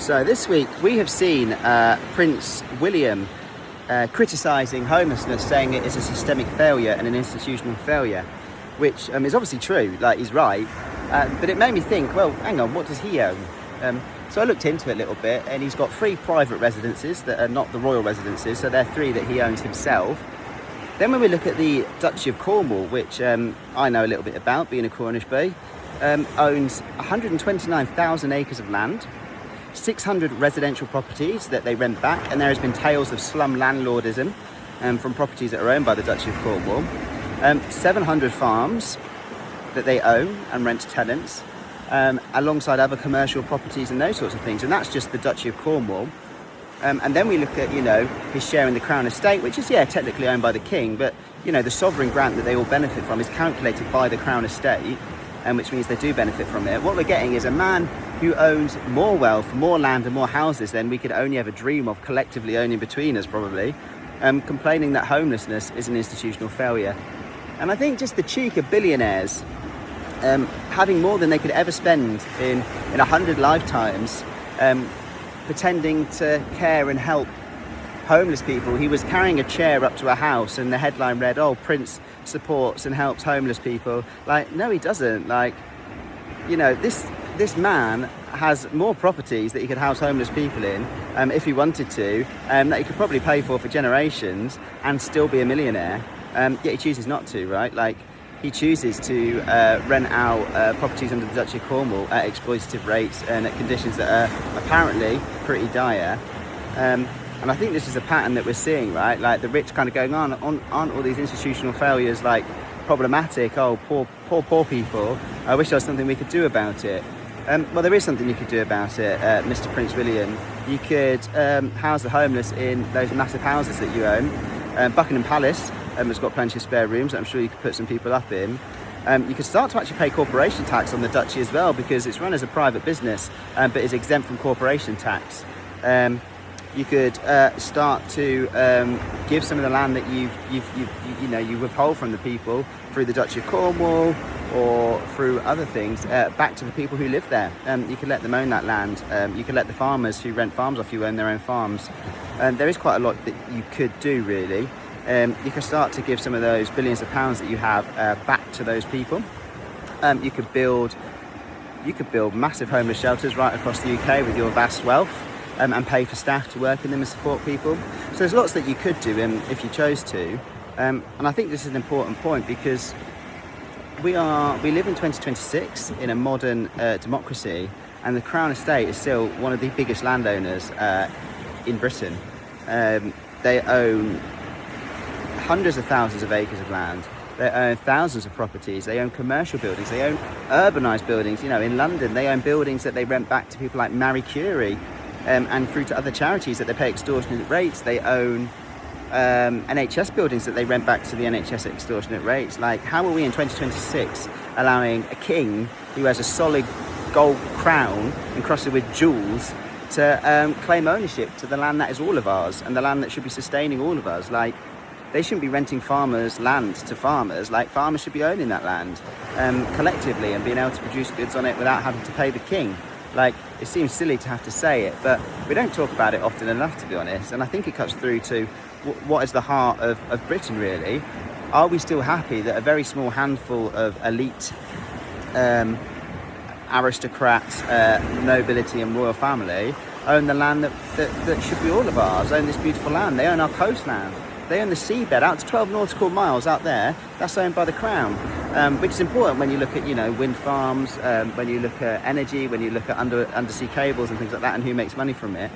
So this week we have seen Prince William criticising homelessness, saying it is a systemic failure and an institutional failure, which is obviously true, like he's right, but it made me think, well, hang on, what does he own? So I looked into it a little bit, and he's got 3 private residences that are not the royal residences, so they're 3 that he owns himself. Then when we look at the Duchy of Cornwall, which I know a little bit about, being a Cornish boy, owns 129,000 acres of land, 600 residential properties that they rent back, and there has been tales of slum landlordism from properties that are owned by the Duchy of Cornwall, 700 farms that they own and rent to tenants, alongside other commercial properties and those sorts of things, and that's just the Duchy of Cornwall. And then we look at, his share in the Crown Estate, which is, technically owned by the King, but, the sovereign grant that they all benefit from is calculated by the Crown Estate, which means they do benefit from it. What we're getting is a man who owns more wealth, more land and more houses than we could only ever dream of collectively owning between us, probably, complaining that homelessness is an institutional failure. And I think just the cheek of billionaires, having more than they could ever spend in 100 lifetimes, pretending to care and help homeless people. He was carrying a chair up to a house and the headline read, "Oh, Prince supports and helps homeless people." Like, no, he doesn't. Like, this man has more properties that he could house homeless people in, if he wanted to, that he could probably pay for generations and still be a millionaire. Yet he chooses not to, right? Like, he chooses to rent out properties under the Duchy of Cornwall at exploitative rates and at conditions that are apparently pretty dire. And I think this is a pattern that we're seeing, right? Like, the rich kind of going on, aren't all these institutional failures like problematic? Oh, poor people. I wish there was something we could do about it. Well, there is something you could do about it, Mr. Prince William. You could house the homeless in those massive houses that you own. Buckingham Palace has got plenty of spare rooms that I'm sure you could put some people up in. You could start to actually pay corporation tax on the Duchy as well, because it's run as a private business, but is exempt from corporation tax. You could start to give some of the land that you withhold from the people through the Duchy of Cornwall or through other things back to the people who live there. You could let them own that land. You could let the farmers who rent farms off you own their own farms. There is quite a lot that you could do, really. You can start to give some of those billions of pounds that you have back to those people. You could build massive homeless shelters right across the UK with your vast wealth, and pay for staff to work in them and support people. So there's lots that you could do if you chose to. And I think this is an important point, because we live in 2026 in a modern democracy, and the Crown Estate is still one of the biggest landowners in Britain. They own hundreds of thousands of acres of land. They own thousands of properties. They own commercial buildings. They own urbanised buildings. In London, they own buildings that they rent back to people like Marie Curie, and through to other charities that they pay extortionate rates. They own NHS buildings that they rent back to the NHS at extortionate rates. Like, how are we in 2026 allowing a king who has a solid gold crown encrusted with jewels to claim ownership to the land that is all of ours, and the land that should be sustaining all of us? Like, they shouldn't be renting farmers' land to farmers. Like, farmers should be owning that land collectively and being able to produce goods on it without having to pay the king. Like, it seems silly to have to say it, but we don't talk about it often enough, to be honest. And I think it cuts through to what is the heart of Britain, really. Are we still happy that a very small handful of elite aristocrats, nobility and royal family own the land that should be all of ours, own this beautiful land? They own our coastland. They own the seabed out to 12 nautical miles out there. That's owned by the Crown, which is important when you look at, wind farms, when you look at energy, when you look at undersea cables and things like that, and who makes money from it.